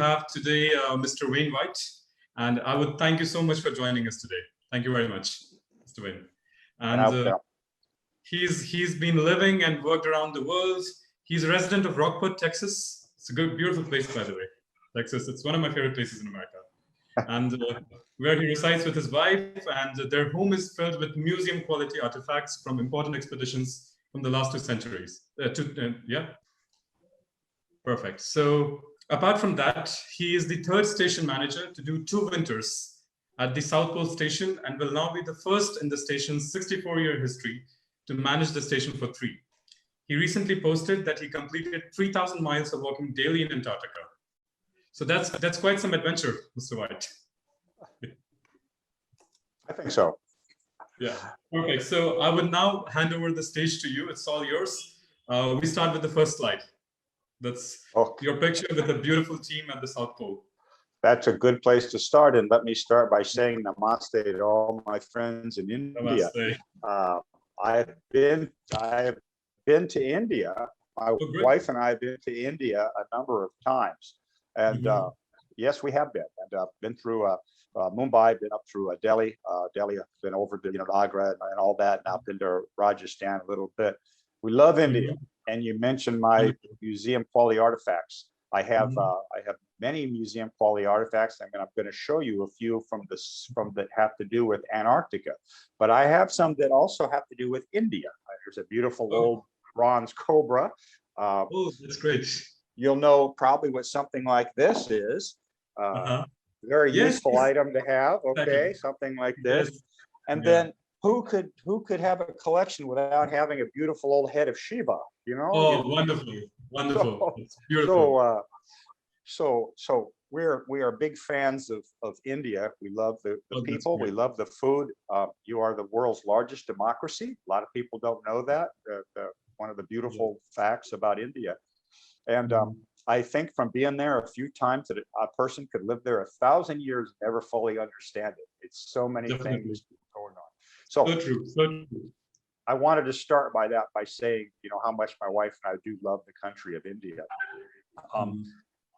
have today Mr. Wainwright, and I would thank you so much for joining us today. Thank you very much, Mr. Wain. And he's been living and worked around the world. He's a resident of Rockport, Texas. It's a good, beautiful place, by the way. Texas, it's one of my favorite places in America. And where he resides with his wife, and their home is filled with museum quality artifacts from important expeditions from the last 2 centuries. Yeah, perfect. So apart from that, he is the 3rd station manager to do 2 winters at the South Pole Station, and will now be the first in the station's 64-year history to manage the station for 3. He recently posted that he completed 3,000 miles of walking daily in Antarctica. So that's quite some adventure, Mr. White. I think so. Yeah, perfect. So I would now hand over the stage to you. It's all yours. We start with the first slide. That's your picture with the beautiful team at the South Pole. That's a good place to start. And let me start by saying namaste to all my friends in India. I've been to India. My wife and I have been to India a number of times. And yes, we have been. And been through Mumbai, been up through Delhi. Delhi, I've been over to Agra and all that. And I've been to Rajasthan a little bit. We love India. And you mentioned my museum quality artifacts. I have many museum quality artifacts. I'm going to show you a few from that have to do with Antarctica. But I have some that also have to do with India. There's a beautiful old bronze cobra. Oh, that's great. You'll know probably what something like this is. Very useful item to have. Okay, something like this. And then who could have a collection without having a beautiful old head of Shiva? You know. Oh, wonderful, wonderful. It's beautiful. So we are big fans of India. We love the people. We love the food. You are the world's largest democracy. A lot of people don't know that. One of the beautiful facts about India. And I think from being there a few times that a person could live there 1,000 years and never fully understand it. It's so many things going on. So true. I wanted to start by saying, how much my wife and I do love the country of India.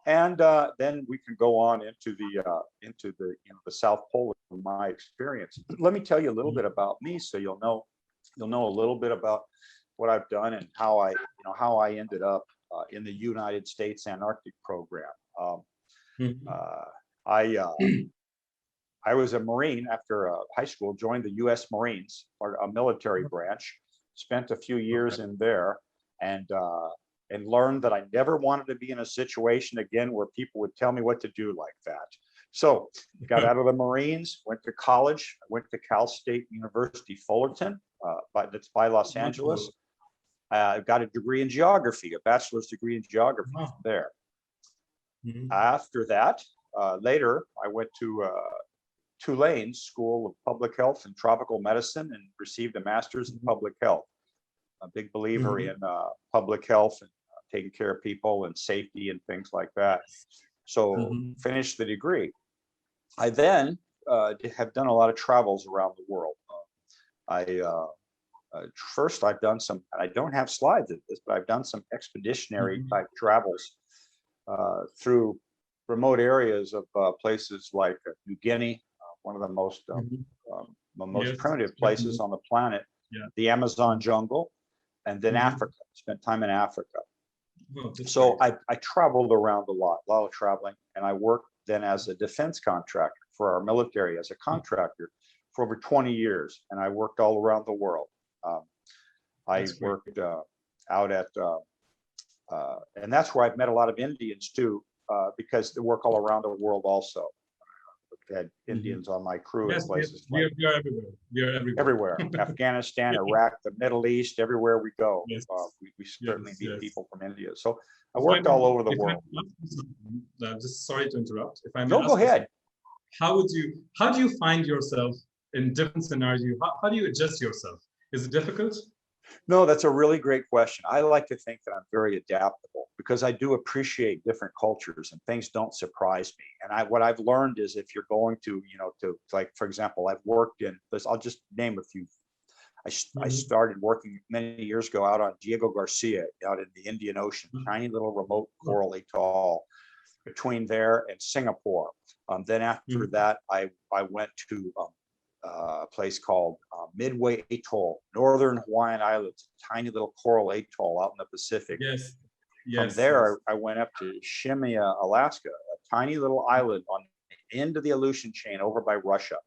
And then we can go on into the South Pole and my experience. Let me tell you a little bit about me, so you'll know a little bit about what I've done and how I ended up in the United States Antarctic program. I was a Marine after high school, joined the U.S. Marines, or a military branch, spent a few years in there, and learned that I never wanted to be in a situation again where people would tell me what to do like that. So got out of the Marines, went to college. I went to Cal State University Fullerton, that's by Los Angeles. Got a degree in geography, a bachelor's degree in geography there. After that, later, I went to Tulane School of Public Health and Tropical Medicine and received a master's in public health. A big believer in public health and taking care of people and safety and things like that. So finished the degree. I then have done a lot of travels around the world. First, I've done some, I don't have slides of this, but I've done some expeditionary type travels through remote areas of places like New Guinea, one of the most primitive places on the planet, the Amazon jungle, and then Africa. Spent time in Africa. So I traveled around a lot of traveling, and I worked then as a defense contractor for our military as a contractor for over 20 years, and I worked all around the world. I worked out at, and that's where I've met a lot of Indians too, because they work all around the world also. I had Indians on my crew in places like we are everywhere. We are everywhere. Afghanistan, Iraq, the Middle East, everywhere we go. We certainly meet people from India. So I worked all over the world. Just sorry to interrupt. If I may go ahead. How do you find yourself in different scenarios? How do you adjust yourself? Is it difficult? No, that's a really great question. I like to think that I'm very adaptable because I do appreciate different cultures and things don't surprise me. And what I've learned is if you're going to, like, for example, I've worked in this, I'll just name a few. I started working many years ago out on Diego Garcia out in the Indian Ocean, tiny little remote coral atoll. between there and Singapore. Then after that, I went to a place called Midway Atoll, Northern Hawaiian Islands, a tiny little coral atoll out in the Pacific. Yes. From there, I went up to Shemya, Alaska, a tiny little island on the end of the Aleutian chain over by Russia.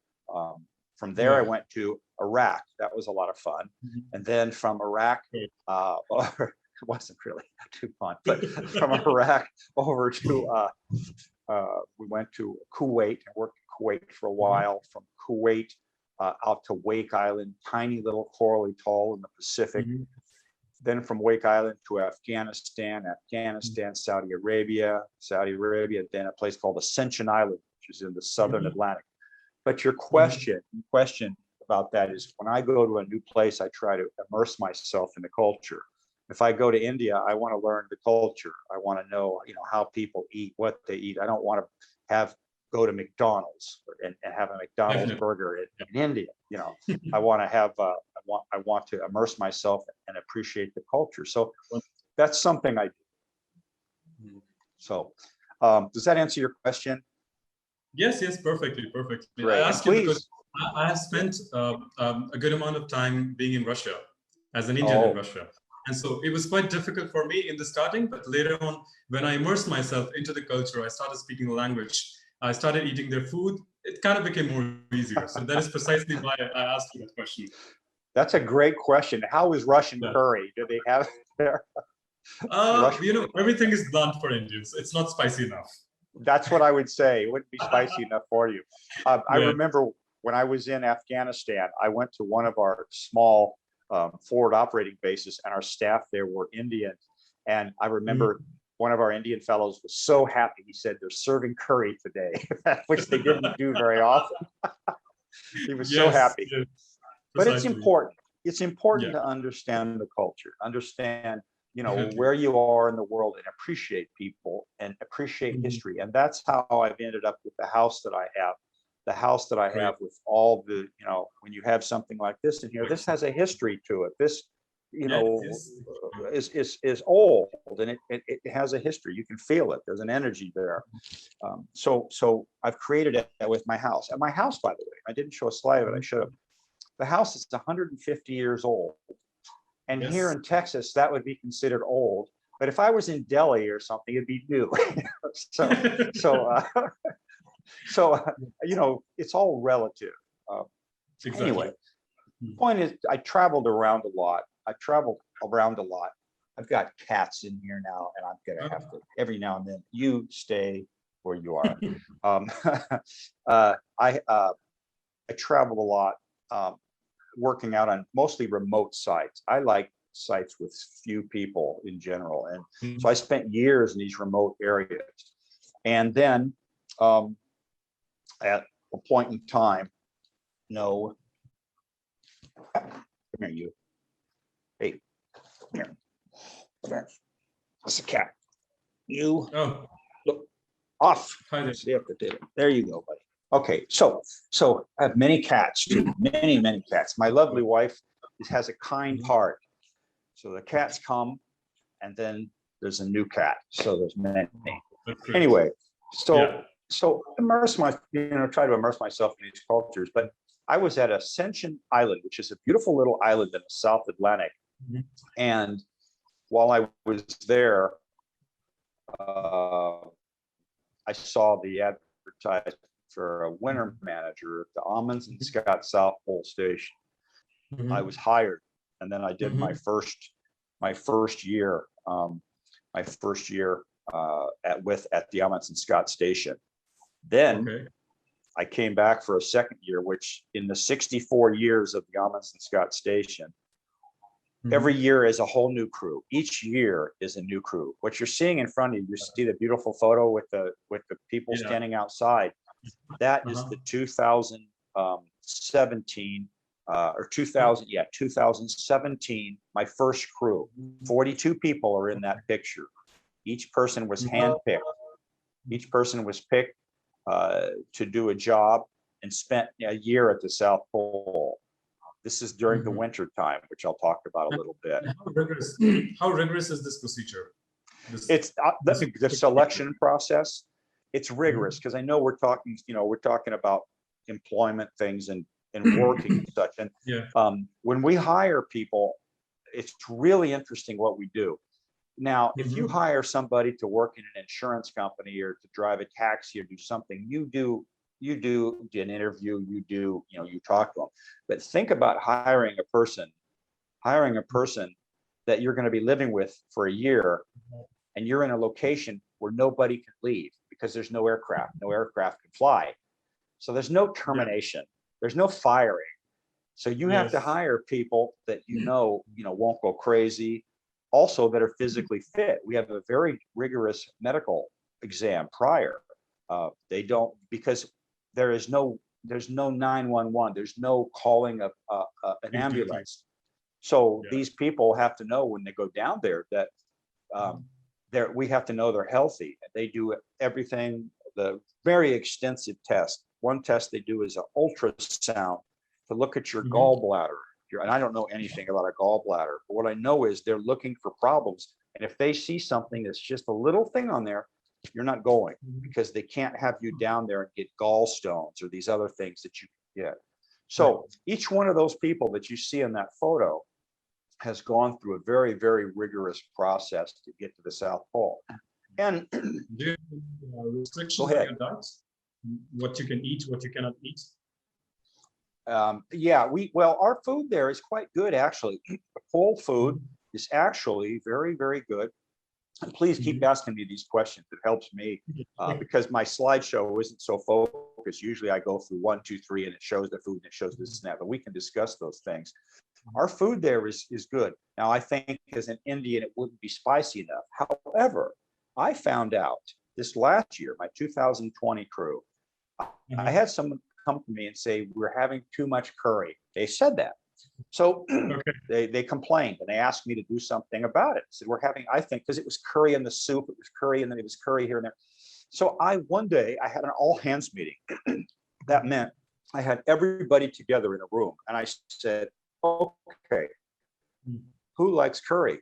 From there, I went to Iraq. That was a lot of fun. And then from Iraq, it wasn't really too fun, but from Iraq over to, we went to Kuwait and worked in Kuwait for a while. From Kuwait out to Wake Island, tiny little coral atoll in the Pacific. Then from Wake Island to Afghanistan, Saudi Arabia, then a place called Ascension Island, which is in the Southern Atlantic. But your question about that is, when I go to a new place, I try to immerse myself in the culture. If I go to India, I want to learn the culture. I want to know, how people eat, what they eat. I don't want to go to McDonald's and have a McDonald's burger in India. I want to have, I want to immerse myself and appreciate the culture. So that's something I do. So does that answer your question? Yes, perfectly. Great. I asked you because I have spent a good amount of time being in Russia as an Indian in Russia. And so it was quite difficult for me in the starting, but later on, when I immersed myself into the culture, I started speaking the language, I started eating their food, it kind of became more easier. So that is precisely why I asked you that question. That's a great question. How is Russian curry? Do they have it there? Everything is blunt for Indians. It's not spicy enough. That's what I would say. It wouldn't be spicy enough for you. I remember when I was in Afghanistan, I went to one of our small forward operating bases, and our staff there were Indian. And I remember one of our Indian fellows was so happy. He said, they're serving curry today, which they didn't do very often. He was so happy. Yes, but it's important. It's important to understand the culture, understand, where you are in the world, and appreciate people and appreciate history. And that's how I've ended up with the house that I have. The house that I have with all the, when you have something like this in here, this has a history to it. This, is old, and it has a history. You can feel it. There's an energy there. So I've created it with my house. And my house, by the way, I didn't show a slide of it. I should have. The house is 150 years old. And here in Texas, that would be considered old. But if I was in Delhi or something, it'd be new. It's all relative. Anyway, the point is, I traveled around a lot. I've got cats in here now, and I'm gonna have to every now and then. You stay where you are. I traveled a lot, working out on mostly remote sites. I like sites with few people in general, and so I spent years in these remote areas. And then at a point in time, come here, you. Hey, come here. That's a cat. You look off. There you go, buddy. Okay, so I have many cats too, many cats. My lovely wife has a kind heart. So the cats come, and then there's a new cat. So there's many. Anyway, so try to immerse myself in these cultures. But I was at Ascension Island, which is a beautiful little island in the South Atlantic. And while I was there, I saw the advertisement for a winter manager at the Amundsen-Scott South Pole Station. I was hired, and then I did my first year at the Amundsen-Scott Station. Then I came back for a second year, which in the 64 years of the Amundsen-Scott Station, every year is a whole new crew. Each year is a new crew. What you're seeing in front of you, you see the beautiful photo with the people standing outside. That is the 2017 or 2017, my first crew. 42 people are in that picture. Each person was handpicked. Each person was picked to do a job and spent a year at the South Pole. This is during the winter time, which I'll talk about a little bit. How rigorous is this procedure? This, It's this the selection process. It's rigorous because I know we're talking, we're talking about employment things and working and such. And yeah. when we hire people, it's really interesting what we do. Now, if you hire somebody to work in an insurance company or to drive a taxi or do something, you do an interview, you talk to them. But think about hiring a person that you're going to be living with for a year, and you're in a location where nobody can leave because there's no aircraft can fly. So there's no termination, there's no firing. So you have to hire people that won't go crazy, also that are physically fit. We have a very rigorous medical exam prior. They don't, because there's no 911, there's no calling of an ambulance. So these people have to know when they go down there that we have to know they're healthy. They do everything, the very extensive test. One test they do is an ultrasound to look at your gallbladder. And I don't know anything about a gallbladder, but what I know is they're looking for problems. And if they see something that's just a little thing on there, you're not going, because they can't have you down there and get gallstones or these other things that you get. So each one of those people that you see in that photo has gone through a very, very rigorous process to get to the South Pole. And do you have restrictions on your diet? What you can eat, what you cannot eat? Well, our food there is quite good, actually. The pole food is actually very, very good. And please keep asking me these questions. It helps me because my slideshow isn't so focused. Usually I go through 1, 2, 3, and it shows the food and it shows the snap, but we can discuss those things. Our food there is good. Now, I think as an Indian, it wouldn't be spicy enough. However, I found out this last year, my 2020 crew, I had someone come to me and say, we're having too much curry. They said that. So they complained and they asked me to do something about it. So we're having, I think, because it was curry in the soup, it was curry, and then it was curry here and there. So one day I had an all hands meeting. That meant I had everybody together in a room. And I said, okay, who likes curry?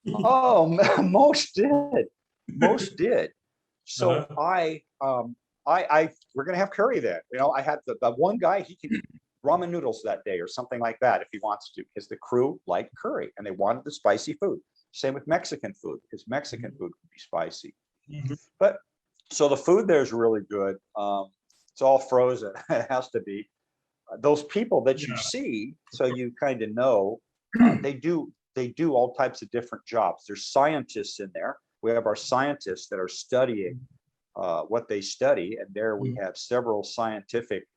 Oh, most did. Most did. So we're going to have curry then. I had the one guy, he can eat ramen noodles that day or something like that if he wants to, because the crew liked curry and they wanted the spicy food. Same with Mexican food, because Mexican food can be spicy. But so the food there is really good. It's all frozen. It has to be. Those people that you see, so you kind of know, they do all types of different jobs. There's scientists in there. We have our scientists that are studying what they study, and there we have several scientific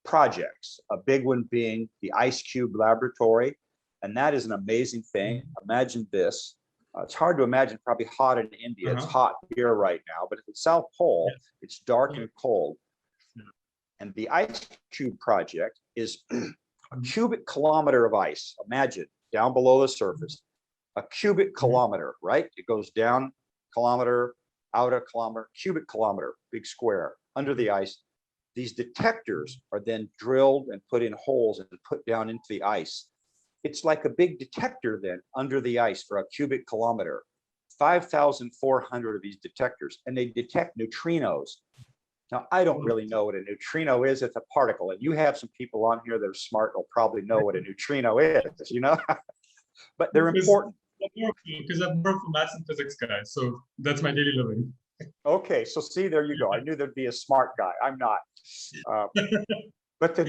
projects. A big one being the Ice Cube Laboratory, and that is an amazing thing. Imagine this. It's hard to imagine, probably hot in India. It's hot here right now, but at the South Pole, it's dark and cold. And the Ice Cube Project is a cubic kilometer of ice. Imagine down below the surface, a cubic kilometer, right? It goes down kilometer, out a kilometer, cubic kilometer, big square under the ice. These detectors are then drilled and put in holes and put down into the ice. It's like a big detector then under the ice for a cubic kilometer, 5,400 of these detectors, and they detect neutrinos. Now, I don't really know what a neutrino is. It's a particle, and you have some people on here that are smart, will probably know what a neutrino is, but they're important. Because I'm more of a maths and physics guy, so that's my daily living. Okay, so see, there you go. I knew there'd be a smart guy. I'm not. But the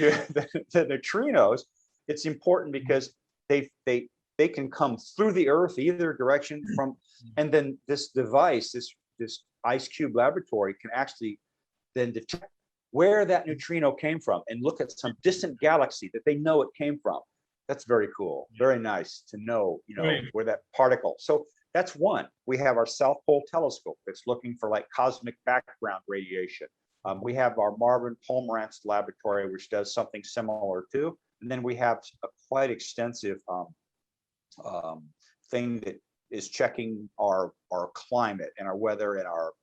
neutrinos, it's important because they can come through the Earth either direction from, and then this device, this Ice Cube Laboratory can actually then detect where that neutrino came from and look at some distant galaxy that they know it came from. That's very cool. Very nice to know, where that particle. So that's one. We have our South Pole telescope that's looking for like cosmic background radiation. We have our Marvin Pomerantz laboratory, which does something similar too. And then we have a quite extensive thing that is checking our climate and our weather and our,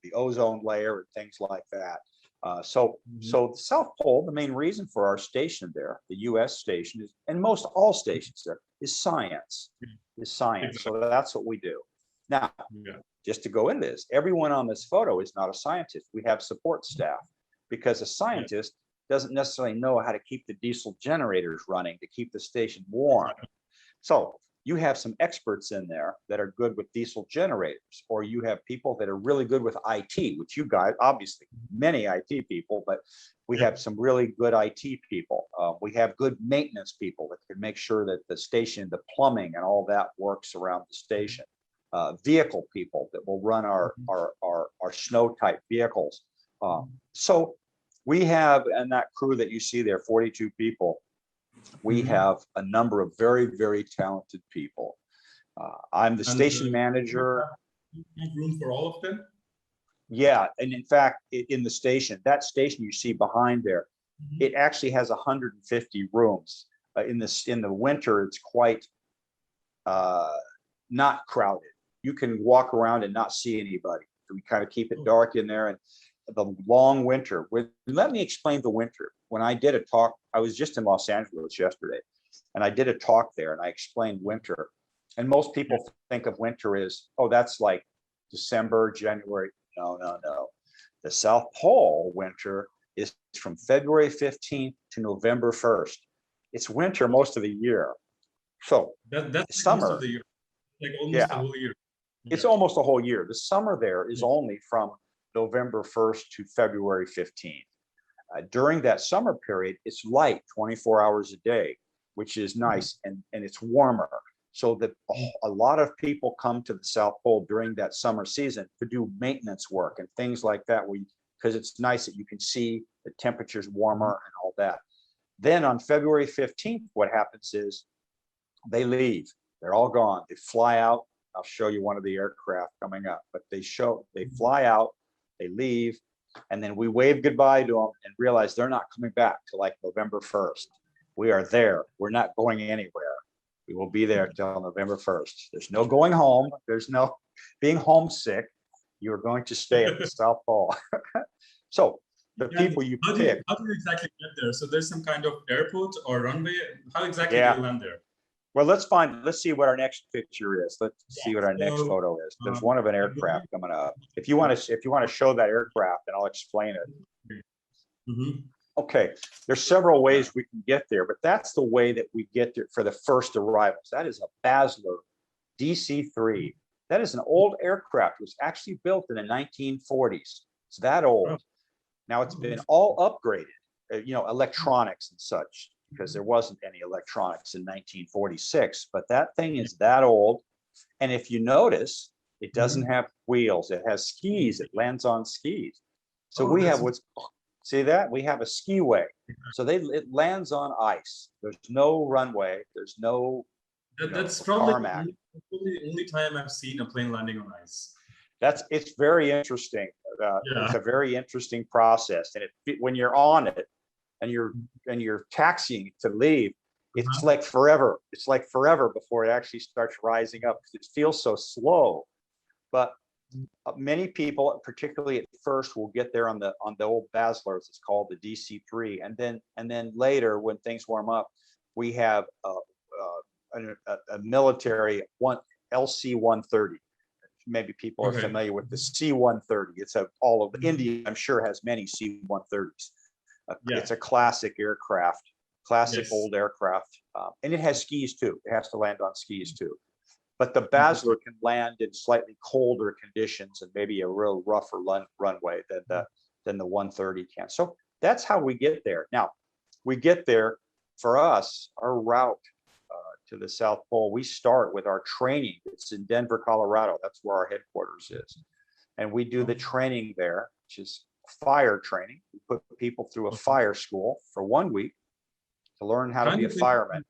the ozone layer and things like that. So the South Pole, the main reason for our station there, the U.S. station, is, and most all stations there, is science. Is science. Exactly. So that's what we do. Now, Yeah. just to go into this, everyone on this photo is not a scientist. We have support staff, because a scientist doesn't necessarily know how to keep the diesel generators running to keep the station warm. So you have some experts in there that are good with diesel generators, or you have people that are really good with IT, which you guys, obviously many IT people, but we have some really good IT people. We have good maintenance people that can make sure that the station, the plumbing and all that works around the station. Vehicle people that will run our snow type vehicles. So we have, and that crew that you see there, 42 people, we have a number of very, very talented people. I'm the station manager. Room for all of them? Yeah, and in fact, in the station, that station you see behind there, it actually has 150 rooms. In the winter, it's quite not crowded. You can walk around and not see anybody. We kind of keep it dark in there. And the long winter, let me explain the winter. When I did a talk, I was just in Los Angeles yesterday, and I did a talk there, and I explained winter. And most people think of winter as, oh, that's like December, January. No, no, no. The South Pole winter is from February 15th to November 1st. It's winter most of the year. So that's summer, most of the year, like almost the whole year. It's almost a whole year. The summer there is only from November 1st to February 15th. During that summer period, it's light 24 hours a day, which is nice, and it's warmer. So that a lot of people come to the South Pole during that summer season to do maintenance work and things like that, because it's nice that you can see the temperatures warmer and all that. Then on February 15th, what happens is they leave. They're all gone. They fly out. I'll show you one of the aircraft coming up, but they fly out, they leave, and then we wave goodbye to them and realize they're not coming back till like November 1st. We are there. We're not going anywhere. We will be there till November 1st. There's no going home. There's no being homesick. You're going to stay at the South Pole. So the people you pick. How do you exactly get there? So there's some kind of airport or runway. How exactly do you land there? Well, let's see what our next picture is. Let's see what our next photo is. There's one of an aircraft coming up. If you want to show that aircraft, and I'll explain it. Okay, there's several ways we can get there, but that's the way that we get there for the first arrivals. That is a Basler DC-3. That is an old aircraft. It was actually built in the 1940s. It's that old. Now it's been all upgraded, electronics and such, because there wasn't any electronics in 1946, but that thing is that old. And if you notice, it doesn't have wheels. It has skis. It lands on skis. So we have see that? We have a skiway. So it lands on ice. There's no runway. There's no That's probably tarmac. the only time I've seen a plane landing on ice. It's very interesting. It's a very interesting process. And when you're on it, and you're taxiing to leave, it's like forever. It's like forever before it actually starts rising up, because it feels so slow. But many people, particularly at first, will get there on the old Baslers. It's called the DC-3, and then later, when things warm up, we have a military LC-130. Maybe people are familiar with the C-130. It's all of India, I'm sure, has many C-130s. It's a classic aircraft, old aircraft, and it has skis too. It has to land on skis too. But the Basler can land in slightly colder conditions and maybe a real rougher runway than the 130 can. So that's how we get there. Now, we get there, for us, our route to the South Pole, we start with our training. It's in Denver, Colorado. That's where our headquarters is. And we do the training there, which is fire training. We put people through a fire school for 1 week to learn how to be a fireman.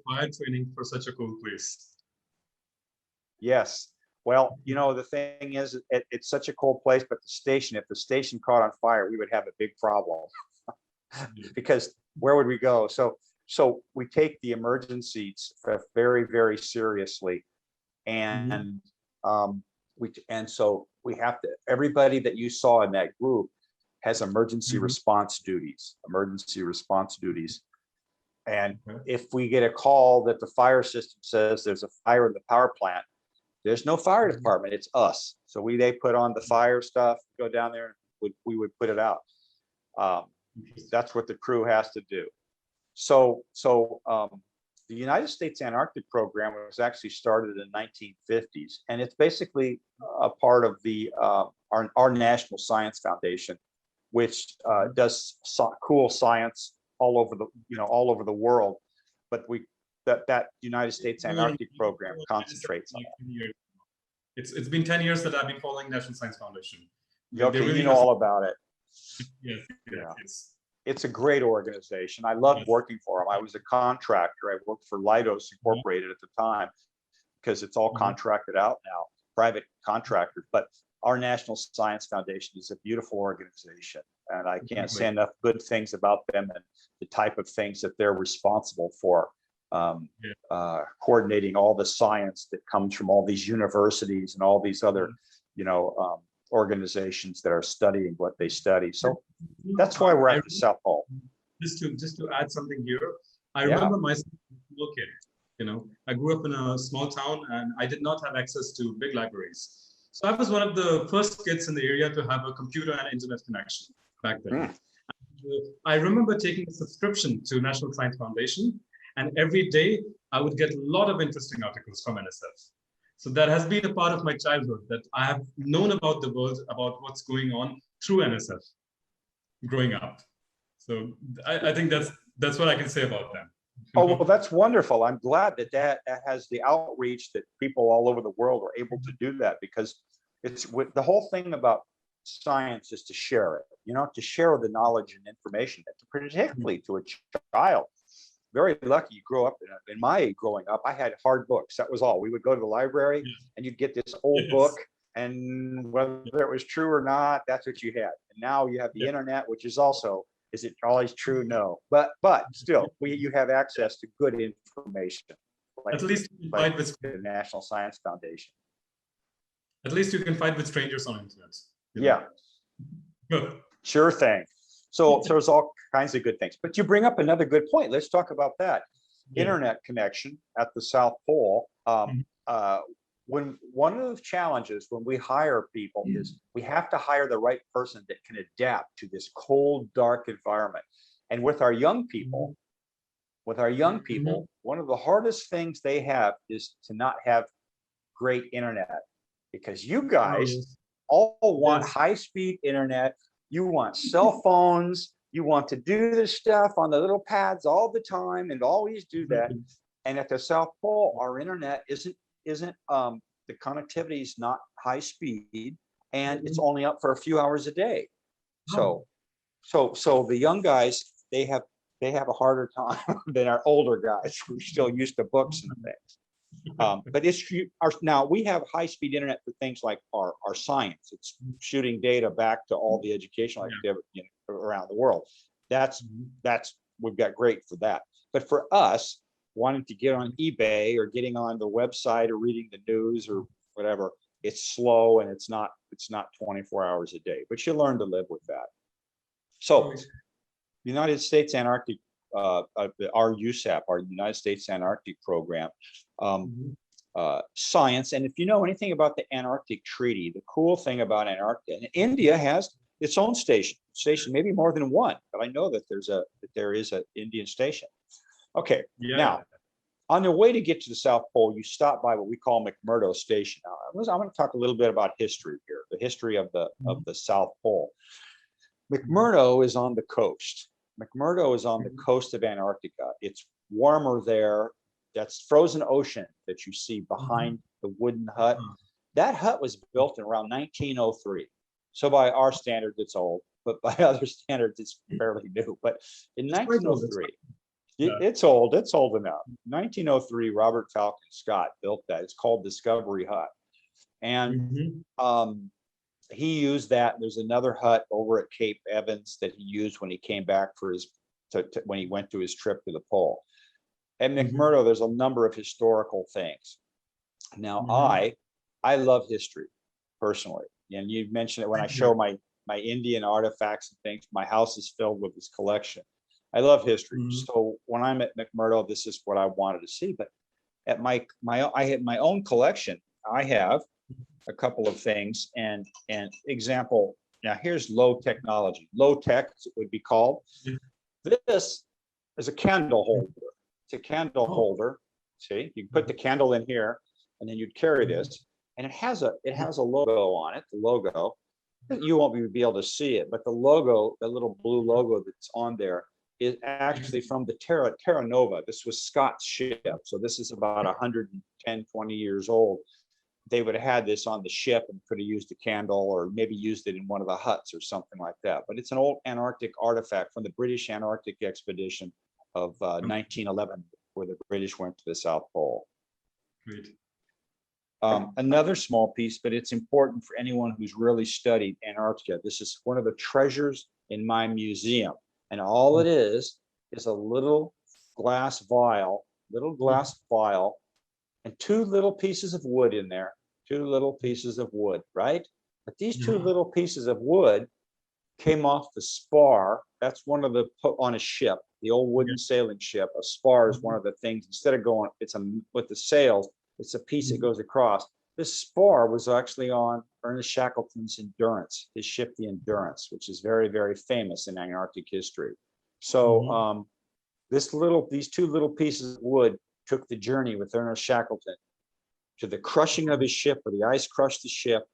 Fire training for such a cool place. Yes. Well, the thing is, it's such a cool place, but if the station caught on fire, we would have a big problem because where would we go? So we take the emergencies very, very seriously. And so we have to, everybody that you saw in that group, has emergency response duties. And if we get a call that the fire system says there's a fire in the power plant, there's no fire department, it's us. So they put on the fire stuff, go down there, and we would put it out. That's what the crew has to do. So the United States Antarctic program was actually started in the 1950s, and it's basically a part of the our National Science Foundation, which does cool science all over the world. But that United States Antarctic program concentrates on that. It's been 10 years that I've been following National Science Foundation. Okay, really, you know all about it. Yes. It's a great organization. I loved working for them. I was a contractor. I worked for Leidos Incorporated at the time, because it's all contracted out now, private contractors. But our National Science Foundation is a beautiful organization, and I can't say enough good things about them and the type of things that they're responsible for, coordinating all the science that comes from all these universities and all these other, organizations that are studying what they study. So that's why we're at the South Pole. Just to add something here, I remember myself as a little kid. I grew up in a small town, and I did not have access to big libraries. So I was one of the first kids in the area to have a computer and internet connection back then. I remember taking a subscription to National Science Foundation, and every day I would get a lot of interesting articles from NSF. So that has been a part of my childhood, that I have known about the world, about what's going on through NSF growing up. So I think that's what I can say about them. Oh, well, that's wonderful. I'm glad that has the outreach, that people all over the world are able to do that, because it's the whole thing about science is to share it, to share the knowledge and information, particularly to a child. Very lucky you grow up in my growing up. I had hard books. That was all. We would go to the library and you'd get this old book, and whether it was true or not, that's what you had. And now you have the internet, which is also, is it always true? No, but still, you have access to good information. At least you can fight with the National Science Foundation. At least you can fight with strangers on internet. Yeah, sure thing. So there's all kinds of good things. But you bring up another good point. Let's talk about that. Internet connection at the South Pole. When one of the challenges when we hire people is we have to hire the right person that can adapt to this cold, dark environment. And with our young people, one of the hardest things they have is to not have great internet, because you guys all want high-speed internet. You want cell phones. You want to do this stuff on the little pads all the time and always do that. And at the South Pole, our internet isn't the connectivity is not high speed, and it's only up for a few hours a day. So the young guys, they have a harder time than our older guys who are still used to books and things. But now we have high-speed internet for things like our science. It's shooting data back to all the educational activity around the world. That's we've got great for that. But for us, wanting to get on eBay or getting on the website or reading the news or whatever, it's slow, and it's not 24 hours a day. But you learn to live with that. So, United States Antarctic. Our USAP, our United States Antarctic program, science. And if you know anything about the Antarctic Treaty, the cool thing about Antarctica, and India has its own station, maybe more than one, but I know that there is an Indian station. Okay, now on the way to get to the South Pole, you stop by what we call McMurdo Station. Now, I'm going to talk a little bit about history here, the history of the South Pole. McMurdo is on the coast. McMurdo is on the coast of Antarctica. It's warmer there. That's frozen ocean that you see behind the wooden hut. That hut was built in around 1903. So by our standards, it's old, but by other standards, it's fairly new. But in 1903, it's old enough. 1903, Robert Falcon Scott built that. It's called Discovery Hut. And he used that. There's another hut over at Cape Evans that he used when he came back for when he went to his trip to the pole. At McMurdo, there's a number of historical things. Now, I love history personally, and you mentioned it when I show my my Indian artifacts and things. My house is filled with this collection. I love history. So when I'm at McMurdo, this is what I wanted to see. But at I had my own collection. I have a couple of things and example. Now here's low technology, low tech it would be called. This is a candle holder. It's a candle holder. See, you put the candle in here, and then you'd carry this, and it has a logo on it. The logo, you won't be able to see it, but the logo, the little blue logo that's on there, is actually from the Terra Nova. This was Scott's ship, so this is about 110, 20 years old. They would have had this on the ship and could have used a candle, or maybe used it in one of the huts or something like that. But it's an old Antarctic artifact from the British Antarctic expedition of 1911, where the British went to the South Pole. Great. Another small piece, but it's important for anyone who's really studied Antarctica. This is one of the treasures in my museum. And all it is a little glass vial, and two little pieces of wood in there, right? But these two little pieces of wood came off the spar. That's one of the, put on a ship, the old wooden sailing ship. A spar is one of the things, instead of going, with the sails, it's a piece that goes across. This spar was actually on Ernest Shackleton's Endurance, his ship, the Endurance, which is very, very famous in Antarctic history. So these two little pieces of wood took the journey with Ernest Shackleton to the crushing of his ship, where the ice crushed the ship,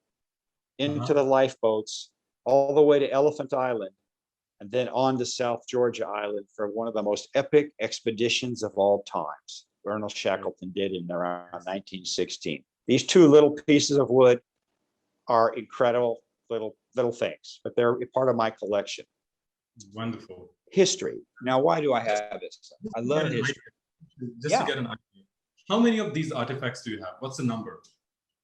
into the lifeboats, all the way to Elephant Island, and then on to South Georgia Island for one of the most epic expeditions of all times. Ernest Shackleton did in around 1916. These two little pieces of wood are incredible little things, but they're part of my collection. Wonderful. History. Now, why do I have this? I love history. Just to get an idea, how many of these artifacts do you have? What's the number?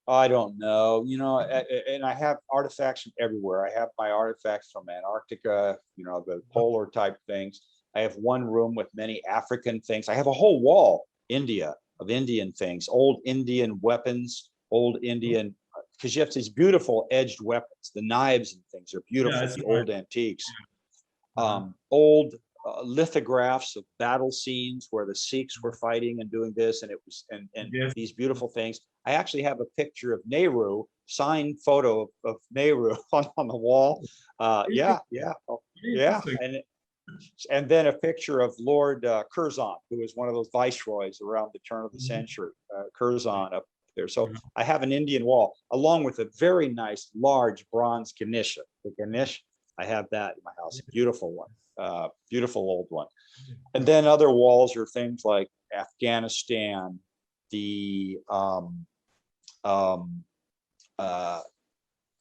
I don't know, and I have artifacts from everywhere. I have my artifacts from Antarctica, the polar type things. I have one room with many African things. I have a whole wall, of Indian things, old Indian weapons, old Indian, because you have these beautiful edged weapons. The knives and things are beautiful, the old antiques. Old lithographs of battle scenes where the Sikhs were fighting and doing this, and it was these beautiful things. I actually have a picture of Nehru, signed photo of Nehru on the wall. And then a picture of Lord Curzon, who was one of those viceroys around the turn of the century. Curzon up there. So I have an Indian wall, along with a very nice large bronze Ganesha. The Ganesh, I have that in my house. A beautiful one, beautiful old one. And then other walls are things like Afghanistan,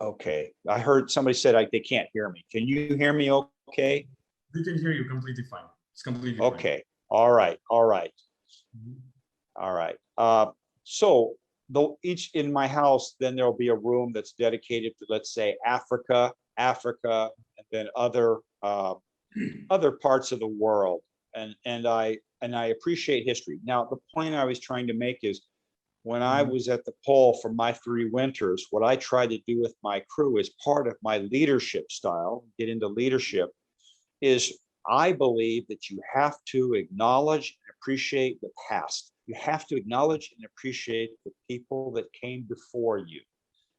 okay. I heard somebody said they can't hear me. Can you hear me okay? We can hear you completely fine. It's completely okay. Fine. All right. So each in my house, then there'll be a room that's dedicated to, let's say, Africa, and then other parts of the world. And I appreciate history. Now, the point I was trying to make is, when I was at the pole for my 3 winters, what I tried to do with my crew as part of my leadership style, get into leadership, is I believe that you have to acknowledge and appreciate the past. You have to acknowledge and appreciate the people that came before you.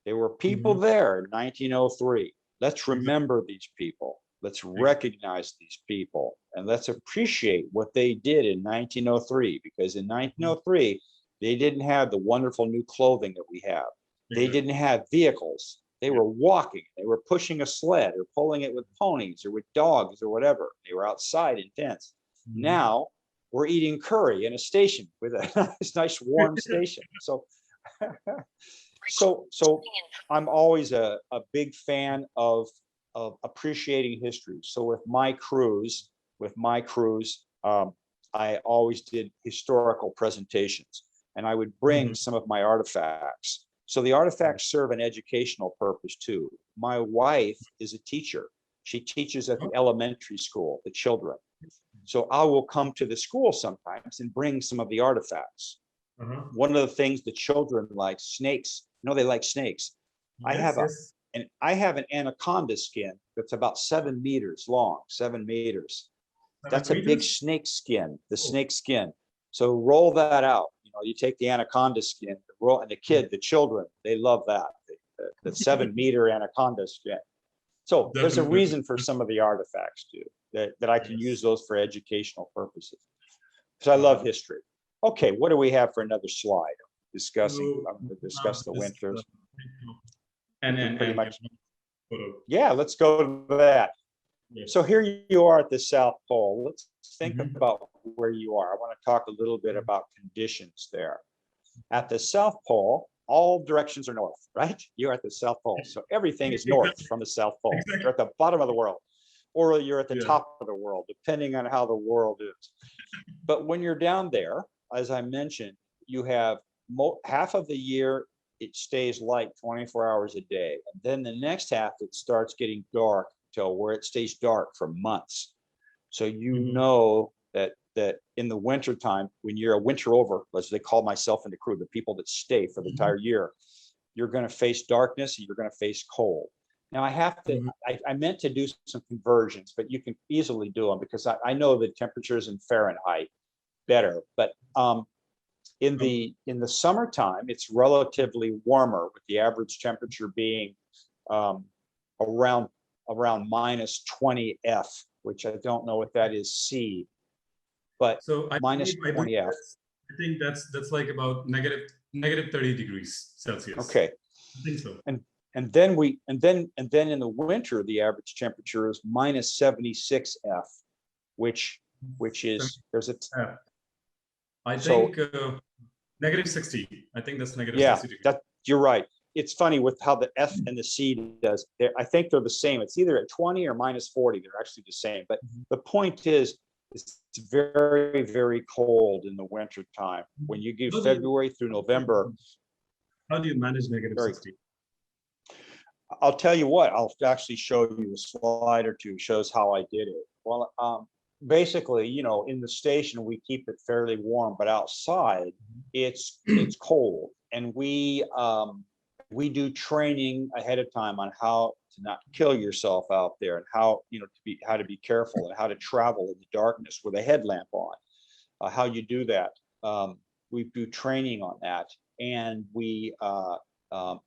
There were people there in 1903. Let's remember these people. Let's recognize these people, and let's appreciate what they did in 1903, because in 1903, they didn't have the wonderful new clothing that we have. They didn't have vehicles. They were walking. They were pushing a sled or pulling it with ponies or with dogs or whatever. They were outside in tents. Now we're eating curry in a station with a nice warm station. So I'm always a big fan of appreciating history. So with my crews, I always did historical presentations, and I would bring some of my artifacts. So the artifacts serve an educational purpose too. My wife is a teacher. She teaches at the elementary school, the children. So I will come to the school sometimes and bring some of the artifacts. One of the things the children like, snakes. They like snakes. I have and I have an anaconda skin that's about 7 meters long, 7 meters. That's a big snake skin, the snake skin. So roll that out. You know, you take the anaconda skin, roll, and the children, they love that. The 7-meter anaconda skin. So there's a reason for some of the artifacts too, that I can use those for educational purposes. Because I love history. Okay, what do we have for another slide? Discuss the winters. And pretty much. Yeah, let's go to that. Yes. So here you are at the South Pole. Let's think about where you are. I want to talk a little bit about conditions there. At the South Pole, all directions are north, right? You're at the South Pole. So everything is north from the South Pole. Exactly. You're at the bottom of the world, or you're at the top of the world, depending on how the world is. But when you're down there, as I mentioned, you have half of the year, it stays light 24 hours a day. And then the next half, it starts getting dark till where it stays dark for months. So you know that in the winter time, when you're a winter over, as they call myself and the crew, the people that stay for the entire year, you're going to face darkness and you're going to face cold. Now I have to, I meant to do some conversions, but you can easily do them because I know the temperatures in Fahrenheit better. But in the summertime, it's relatively warmer, with the average temperature being around minus 20 F, which I don't know what that is C, but so minus 20 F. I think that's like about negative 30 degrees Celsius. Okay. I think so. And then in the winter, the average temperature is minus 76 F, which is there's a I think negative 60. I think that's negative 60 degrees. Yeah, you're right. It's funny with how the F and the C does. I think they're the same. It's either at 20 or minus 40. They're actually the same. But the point is, it's very, very cold in the winter time. When you do February through November. How do you manage negative 60? I'll tell you what, I'll actually show you a slide or two, shows how I did it. Well, basically, you know, in the station, we keep it fairly warm, but outside it's cold. And we do training ahead of time on how to not kill yourself out there, and how, you know, how to be careful, and how to travel in the darkness with a headlamp on, how you do that. We do training on that, and we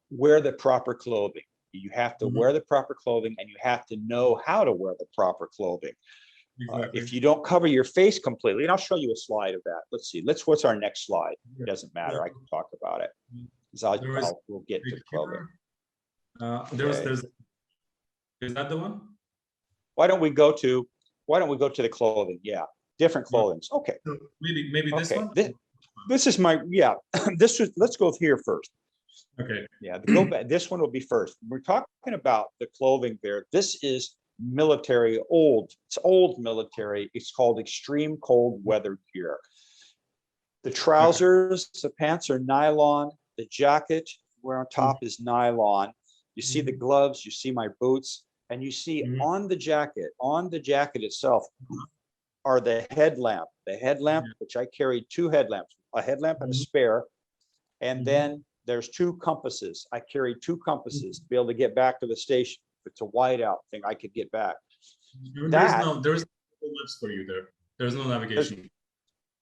wear the proper clothing. You have to wear the proper clothing, and you have to know how to wear the proper clothing. Exactly. If you don't cover your face completely, and I'll show you a slide of that. Let's see. What's our next slide? It doesn't matter. I can talk about it. We'll get to the clothing. Is that the one? Why don't we go to the clothing? Yeah, different clothing. Okay. So maybe this one. This is my let's go here first. Okay. Yeah, go back. This one will be first. We're talking about the clothing there. This is military It's old military. It's called extreme cold weather gear. The trousers, the pants are nylon. The jacket we're on top is nylon. You see the gloves, you see my boots, and you see on the jacket itself are the headlamp. The headlamp, which I carried 2 headlamps, a headlamp and a spare, and then there's 2 compasses. I carried 2 compasses to be able to get back to the station. If it's a whiteout thing, I could get back. There's no maps for you there. There's no navigation.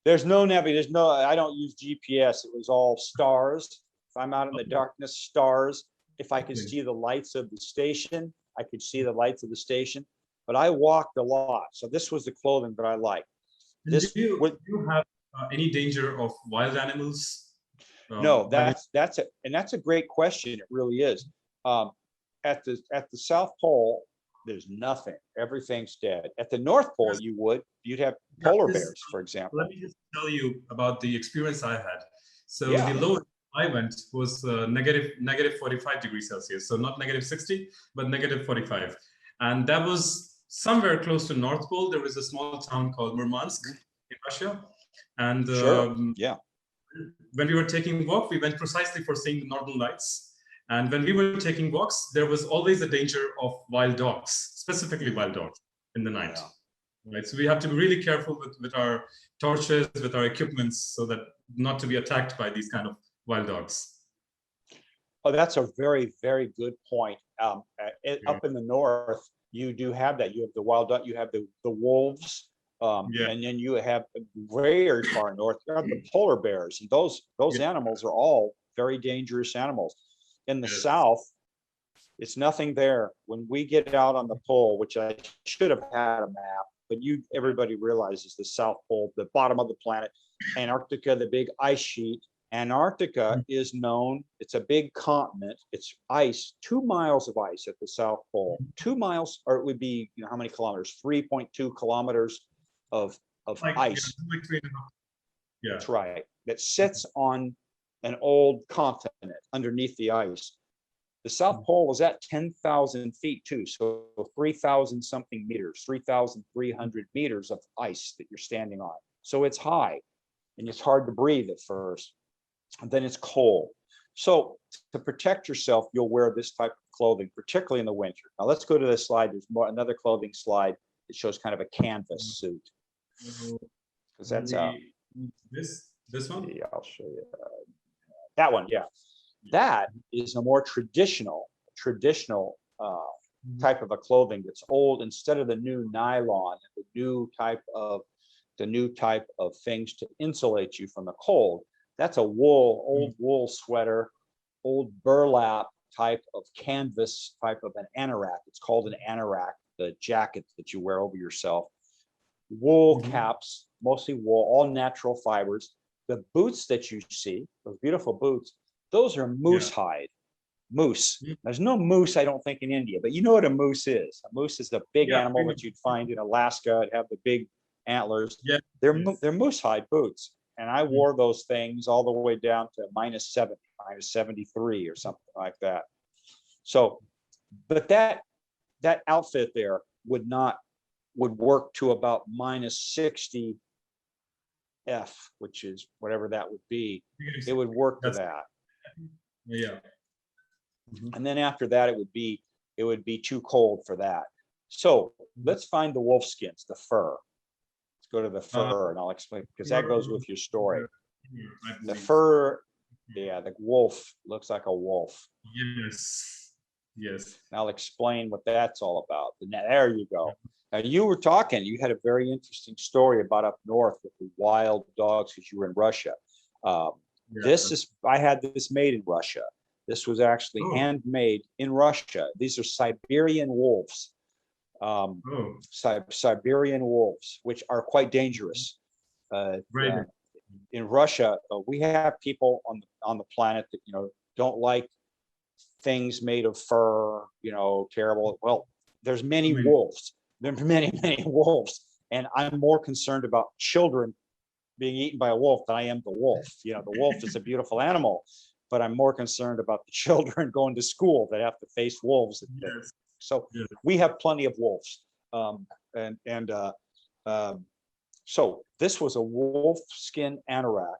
There's no navigation. I don't use GPS. It was all stars. If I'm out in the darkness, stars. If I could see the lights of the station, I could see the lights of the station. But I walked a lot, so this was the clothing that I liked. Do you have any danger of wild animals? No, that's a great question. It really is. At the South Pole, there's nothing. Everything's dead. At the North Pole, you'd have polar bears, for example. Let me just tell you about the experience I had. So the lowest I went was negative 45 degrees Celsius. So not negative 60, but negative 45. And that was somewhere close to North Pole. There was a small town called Murmansk in Russia. And when we were taking walk, we went precisely for seeing the northern lights. And when we were taking walks, there was always a danger of wild dogs, specifically wild dogs in the night. Right? So we have to be really careful with our torches, with our equipments, so that not to be attacked by these kind of wild dogs. Oh, that's a very, very good point. Yeah. Up in the north, you do have that. You have the wild duck, you have the wolves, Yeah. and then you have very far north, you have the polar bears. And those Yeah. animals are all very dangerous animals. In the Yes. south, it's nothing there. When we get out on the pole, which I should have had a map, but everybody realizes the South Pole, the bottom of the planet, Antarctica, the big ice sheet. Antarctica is known, it's a big continent. It's ice, 2 miles of ice at the South Pole. 2 miles, or it would be, how many kilometers? 3.2 kilometers of ice. Like 3.5. Yeah. That's right. That sits on an old continent underneath the ice. The South Pole is at 10,000 feet too, so 3,000 something meters, 3,300 meters of ice that you're standing on. So it's high, and it's hard to breathe at first. And then it's cold. So to protect yourself, you'll wear this type of clothing, particularly in the winter. Now let's go to this slide. There's another clothing slide that shows kind of a canvas suit. Because that's this one. Yeah, I'll show you that one. Yeah. That is a more traditional type of a clothing that's old. Instead of the new nylon, the new type of things to insulate you from the cold. That's a old wool sweater, old burlap type of canvas type of an anorak. It's called an anorak, the jacket that you wear over yourself. Wool caps, mostly wool, all natural fibers. The boots that you see, those beautiful boots, those are moose hide. Moose. There's no moose, I don't think, in India, but you know what a moose is. A moose is the big animal that you'd find in Alaska. It'd have the big antlers. Yeah. They're moose hide boots. And I wore those things all the way down to -70, -73 or something like that. So, but that outfit there would work to about -60 F, which is whatever that would be. It would work to that. Yeah. And then after that, it would be too cold for that. So let's find the wolf skins, the fur. Let's go to the fur, and I'll explain, because that goes with your story. The fur, the wolf looks like a wolf. Yes. Yes. And I'll explain what that's all about. And there you go. Now you had a very interesting story about up north with the wild dogs because you were in Russia. I had this made in Russia. This was actually handmade in Russia. These are Siberian wolves. Siberian wolves, which are quite dangerous. In Russia, we have people on the planet that don't like things made of fur. Terrible. Well, there's many wolves. There are many wolves, and I'm more concerned about children being eaten by a wolf than I am the wolf. The wolf is a beautiful animal, but I'm more concerned about the children going to school that have to face wolves. So we have plenty of wolves. So this was a wolf skin anorak.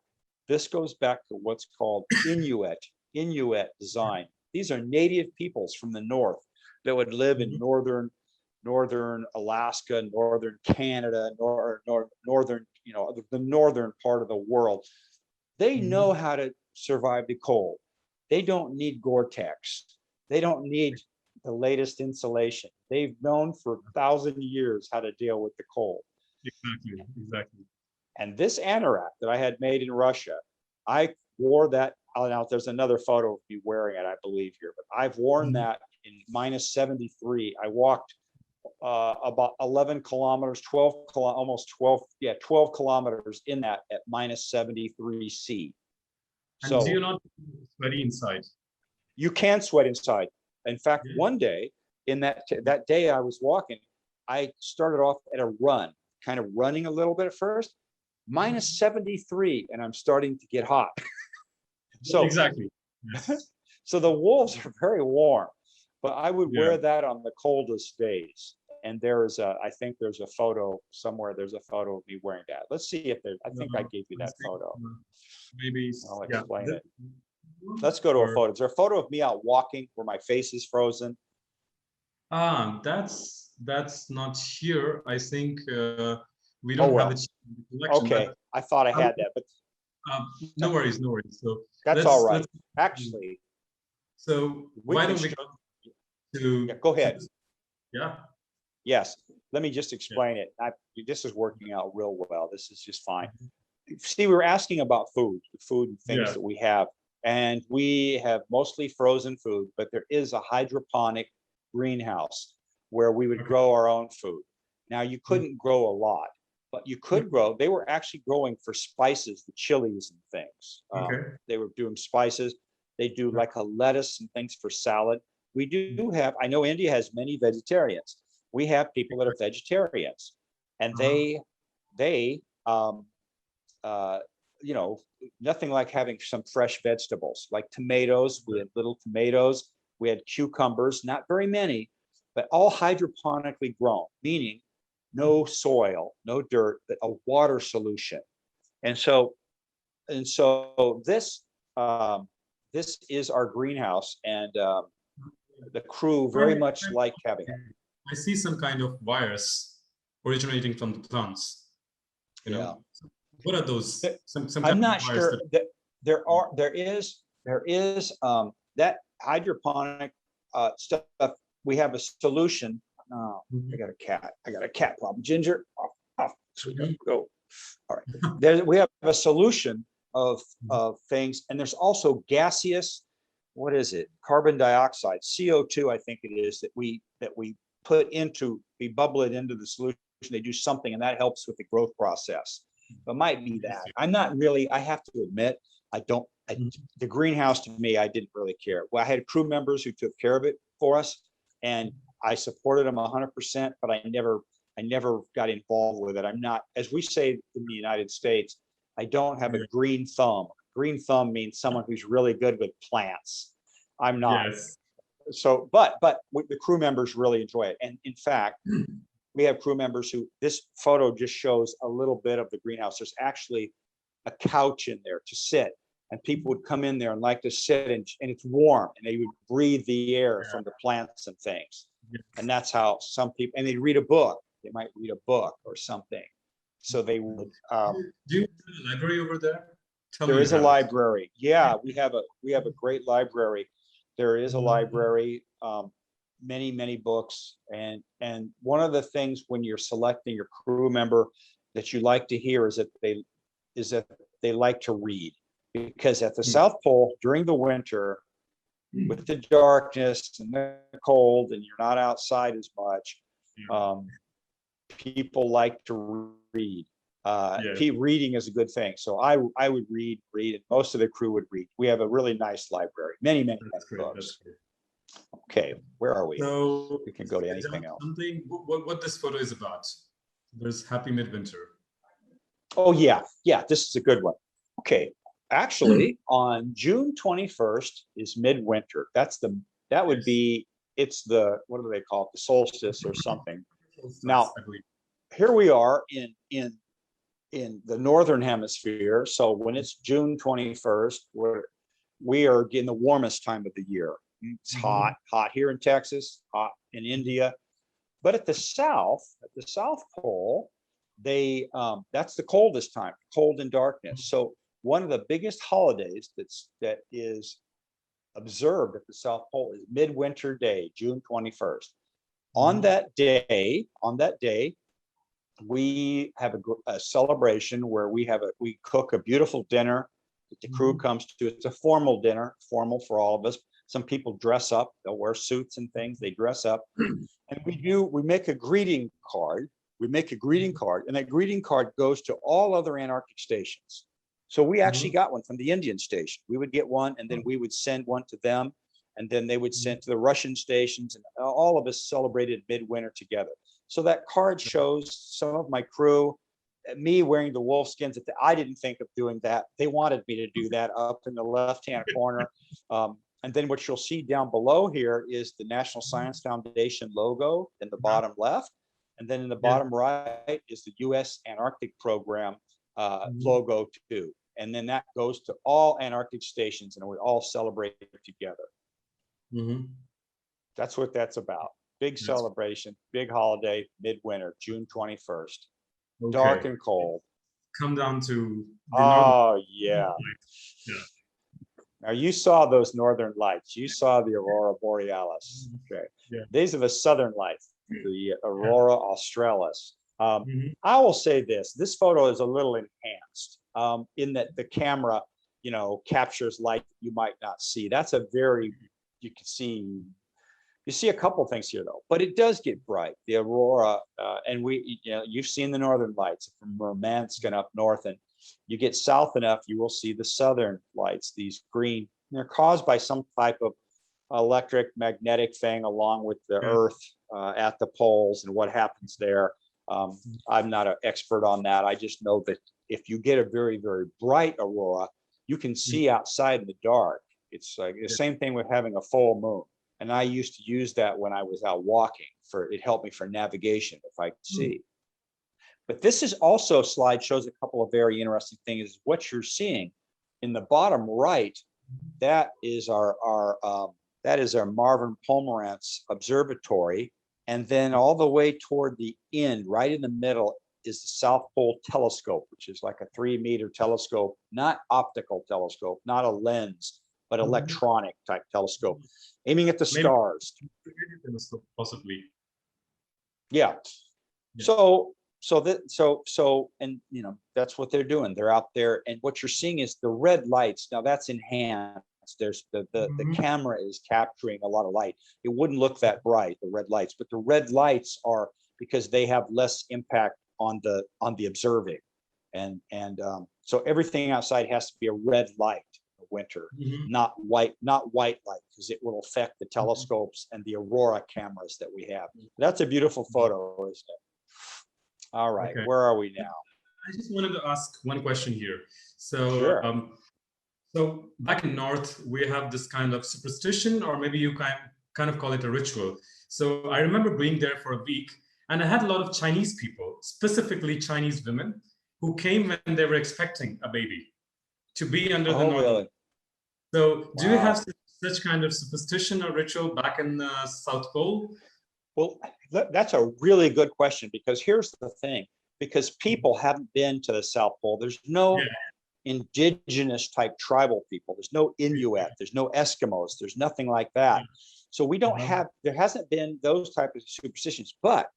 This goes back to what's called Inuit design. These are native peoples from the north that would live in northern Alaska, northern Canada, northern, the northern part of the world. They know how to survive the cold. They don't need Gore-Tex. They don't need the latest insulation. They've known for 1,000 years how to deal with the cold. Exactly. And this anorak that I had made in Russia, I wore that. Now there's another photo of me wearing it, I believe, here, but I've worn that in -73. I walked about 11 kilometers, 12 kilometers in that at -73 C. So do you not sweaty inside? You can sweat inside. In fact, one day in that day I was walking, I started off at a run, kind of running a little bit at first, -73, and I'm starting to get hot. So exactly. So the wolves are very warm, but I would wear that on the coldest days. And I think there's a photo somewhere. There's a photo of me wearing that. Let's see if I think I gave you that photo. Maybe I'll explain it. Let's go to a photo. Is there a photo of me out walking where my face is frozen? That's not here. I think we don't have the collection. Okay, I thought I had that, but no worries. So that's all right. Actually, So We why can don't we sh- go to? Yeah, go ahead. Yeah. Yes, let me just explain it. This is working out real well. This is just fine. See, we were asking about food, the food and things Yeah. that we have. And we have mostly frozen food, but there is a hydroponic greenhouse where we would Okay. grow our own food. Now, you couldn't grow a lot, but you could grow. They were actually growing for spices, the chilies and things. Okay. They were doing spices. They do like a lettuce and things for salad. We do have, I know India has many vegetarians. We have people that are vegetarians, and they you know, nothing like having some fresh vegetables like tomatoes. We had little tomatoes, we had cucumbers, not very many, but all hydroponically grown, meaning no soil, no dirt, but a water solution. And so this is our greenhouse, and the crew very much like having it. I see some kind of wires originating from the plants. You know, what are those? Some I'm kind not of wires sure that there is that hydroponic stuff. We have a solution. Oh, I got a cat problem. Ginger, off. So we go. All right. We have a solution of things, and there's also gaseous. What is it? Carbon dioxide, CO2, I think it is, that we we bubble it into the solution. They do something, and that helps with the growth process. It might be that. I'm not really, I have to admit, the greenhouse, to me, I didn't really care. Well, I had crew members who took care of it for us, and I supported them 100%, but I never got involved with it. I'm not, as we say in the United States, I don't have a green thumb. Green thumb means someone who's really good with plants. I'm not. Yes. So, but the crew members really enjoy it. And in fact, we have crew members who, this photo just shows a little bit of the greenhouse. There's actually a couch in there to sit, and people would come in there and like to sit, and it's warm, and they would breathe the air from the plants and things. And that's how some people, and they'd read a book. They might read a book or something. So they would. Do you have a library over there? There is a library. Yeah, we have a great library. There is a library, many books, and one of the things when you're selecting your crew member that you like to hear is that they like to read, because at the South Pole during the winter, with the darkness and the cold, and you're not outside as much, people like to read. Reading is a good thing. So I would read, and most of the crew would read. We have a really nice library, many books. Okay, where are we? So we can go to anything else. Something. What this photo is about? There's Happy Midwinter. Oh yeah, this is a good one. Okay, actually, on June 21st is midwinter. That would be, it's the, what do they call it? The solstice or something. Now, here we are in the northern hemisphere. So when it's June 21st, we are in the warmest time of the year. It's hot here in Texas, hot in India, but at the South Pole, that's the coldest time, cold and darkness. So one of the biggest holidays that is observed at the South Pole is Midwinter Day, June 21st. On that day, we have a celebration where we cook a beautiful dinner that the crew comes to. It's a formal dinner, formal for all of us. Some people dress up, they'll wear suits and things, they dress up. And we make a greeting card. And that greeting card goes to all other Antarctic stations. So we actually got one from the Indian station. We would get one, and then we would send one to them, and then they would send to the Russian stations, and all of us celebrated midwinter together. So that card shows some of my crew, me wearing the wolf skins. I didn't think of doing that. They wanted me to do that up in the left-hand corner. And then what you'll see down below here is the National Science Foundation logo in the bottom left. And then in the bottom right is the U.S. Antarctic Program logo too. And then that goes to all Antarctic stations, and we all celebrate together. That's what that's about. Big celebration, big holiday, midwinter, June 21st. Okay. Dark and cold. Come down to the yeah. Now you saw those northern lights. You saw the aurora borealis. Okay, Yeah. these are the southern lights, the aurora australis. I will say this: this photo is a little enhanced in that the camera, captures light you might not see. That's a very, you can see. You see a couple things here though, but it does get bright. The aurora, and you've seen the northern lights from Murmansk and up north, and you get south enough, you will see the southern lights. These green, they're caused by some type of electric magnetic thing along with the Earth at the poles and what happens there. I'm not an expert on that. I just know that if you get a very, very bright aurora, you can see outside in the dark. It's like the same thing with having a full moon. And I used to use that when I was out walking. It helped me for navigation if I could see. But this is also a slide shows a couple of very interesting things. What you're seeing in the bottom right, that is our Marvin Pomerantz Observatory. And then all the way toward the end, right in the middle, is the South Pole Telescope, which is like a 3-meter telescope, not optical telescope, not a lens, but electronic type telescope, aiming at the stars. Possibly. Yeah. So and that's what they're doing. They're out there, and what you're seeing is the red lights. Now that's enhanced. There's the camera is capturing a lot of light. It wouldn't look that bright, the red lights, but the red lights are because they have less impact on the observing, and so everything outside has to be a red light in winter, not white light, because it will affect the telescopes and the aurora cameras that we have. That's a beautiful photo, isn't it? All right, where are we now? I just wanted to ask one question here. So, sure. So back in North, we have this kind of superstition, or maybe you kind of call it a ritual. So I remember being there for a week, and I had a lot of Chinese people, specifically Chinese women, who came when they were expecting a baby to be under the North. Really? So do you have such kind of superstition or ritual back in the South Pole? Well, that's a really good question, because here's the thing, because people haven't been to the South Pole. There's no indigenous type tribal people. There's no Inuit, there's no Eskimos, there's nothing like that. So we don't have, there hasn't been those type of superstitions, but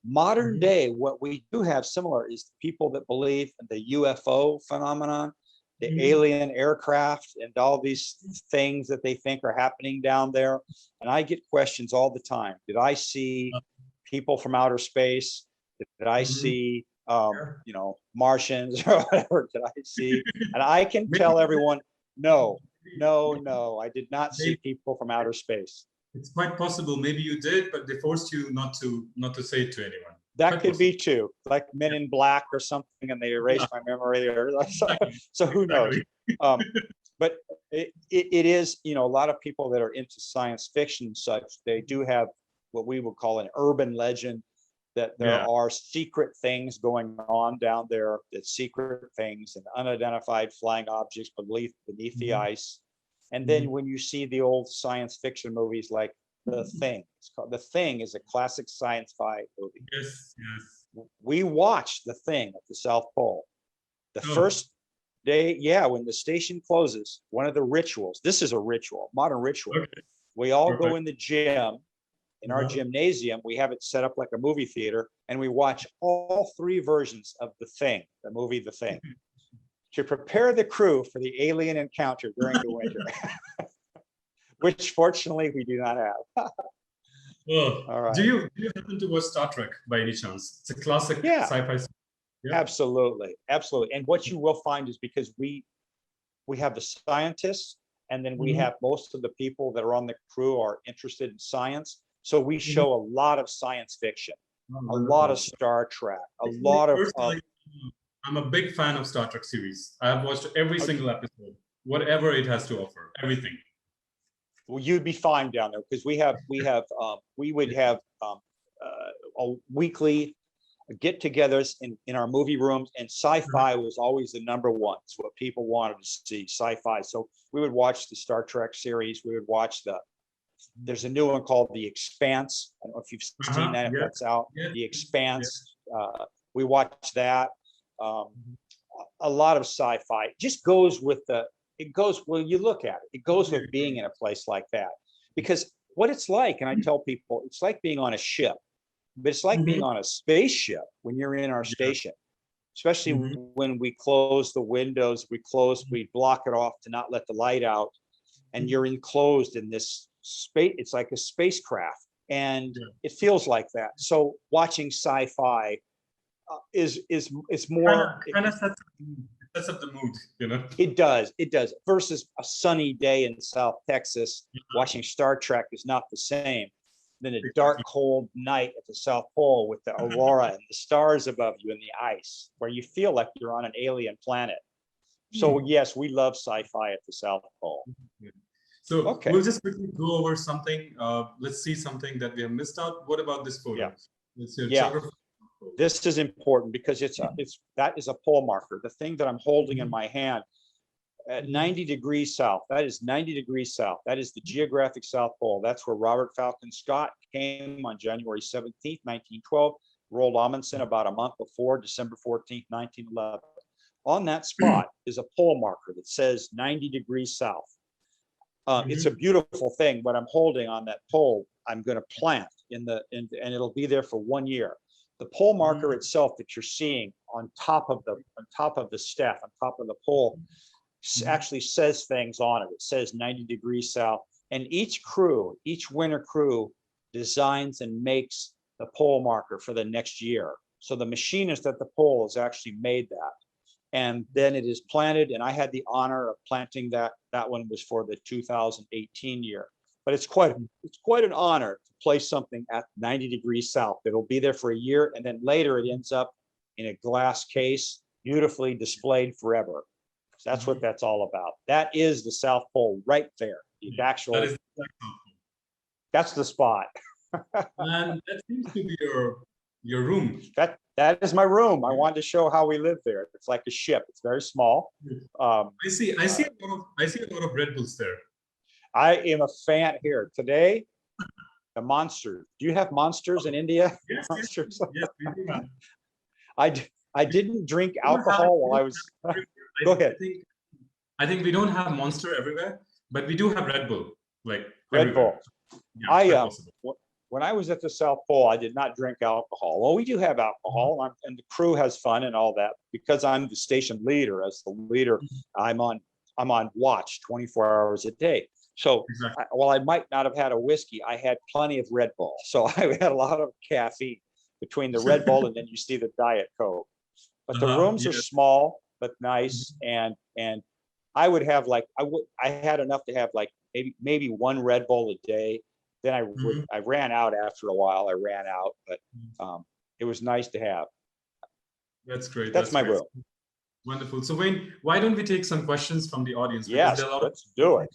modern day, what we do have similar is the people that believe in the UFO phenomenon, the alien aircraft, and all these things that they think are happening down there. And I get questions all the time. Did I see people from outer space? Did I see Martians or whatever did I see? And I can tell everyone, no, I did not see people from outer space. It's quite possible. Maybe you did, but they forced you not to say it to anyone. That could be too, like Men in Black or something, and they erased my memory, or so who knows? But it is, a lot of people that are into science fiction and such, they do have what we would call an urban legend, that there are secret things going on down there, that secret things and unidentified flying objects beneath the ice. And then when you see the old science fiction movies like The Thing, The Thing is a classic sci-fi movie. Yes. We watched The Thing at the South Pole. The first day, when the station closes, one of the rituals, this is a ritual, modern ritual. We all go in the gym. In our gymnasium, we have it set up like a movie theater, and we watch all 3 versions of The Thing, the movie The Thing, to prepare the crew for the alien encounter during the winter, which fortunately we do not have. All right. Do you happen to watch Star Trek by any chance? It's a classic sci-fi. Yeah. Absolutely. And what you will find is, because we have the scientists, and then we have most of the people that are on the crew are interested in science. So we show a lot of science fiction, a lot of Star Trek, a lot of. I'm a big fan of Star Trek series. I've watched every single episode, whatever it has to offer, everything. Well, you'd be fine down there, because we would have a weekly get-togethers in our movie rooms, and sci-fi was always the number one. It's what people wanted to see, sci-fi. So we would watch the Star Trek series. We would watch there's a new one called The Expanse. I don't know if you've seen that, if that's out. The Expanse. We watch that. A lot of sci-fi. It just goes with it goes, well, you look at it, it goes with being in a place like that. Because what it's like, and I tell people, it's like being on a ship, but it's like being on a spaceship when you're in our station, especially when we close the windows, we block it off to not let the light out, and you're enclosed in this space. It's like a spacecraft, and it feels like that. So watching sci-fi is more kind of sets up the mood, you know. It does versus a sunny day in South Texas. Watching Star Trek is not the same than a dark, cold night at the South Pole with the aurora and the stars above you and the ice, where you feel like you're on an alien planet. So yes, we love sci-fi at the South Pole. So we'll just quickly go over something. Let's see something that we have missed out. What about this photo? This is important because that is a pole marker. The thing that I'm holding in my hand at 90 degrees south, that is 90 degrees south. That is the geographic South Pole. That's where Robert Falcon Scott came on January 17th, 1912. Roald Amundsen about a month before, December 14th, 1911. On that spot is a pole marker that says 90 degrees south. It's a beautiful thing. What I'm holding on that pole, I'm going to plant and it'll be there for 1 year. The pole marker itself that you're seeing on top of the staff, on top of the pole, actually says things on it. It says 90 degrees south, and each winter crew designs and makes the pole marker for the next year. So the machinist at the pole has actually made that, and then it is planted. And I had the honor of planting that. That one was for the 2018 year. But it's quite an honor to place something at 90 degrees south. It'll be there for a year, and then later it ends up in a glass case, beautifully displayed forever. So that's what that's all about. That is the South Pole right there. The actual. That's the spot. And that seems to be your room. That is my room. I wanted to show how we live there. It's like a ship. It's very small. I see a lot of Red Bulls there. I am a fan here today. The monsters. Do you have monsters in India? Yes, monsters. Yes, we do have. I didn't drink alcohol while I was. Go ahead. I think we don't have Monster everywhere, but we do have Red Bull. Like Red Bull. Yeah, when I was at the South Pole, I did not drink alcohol. Well, we do have alcohol, and the crew has fun and all that. Because I'm the station leader. As the leader, I'm on watch 24 hours a day. So while I might not have had a whiskey, I had plenty of Red Bull. So I had a lot of caffeine between the Red Bull and then you see the Diet Coke. But the rooms are small but nice, and I would have I had enough to have like maybe one Red Bull a day. Then I ran out after a while. I ran out, but it was nice to have. That's great. That's my room. Wonderful. So Wayne, why don't we take some questions from the audience? Yes, let's do it.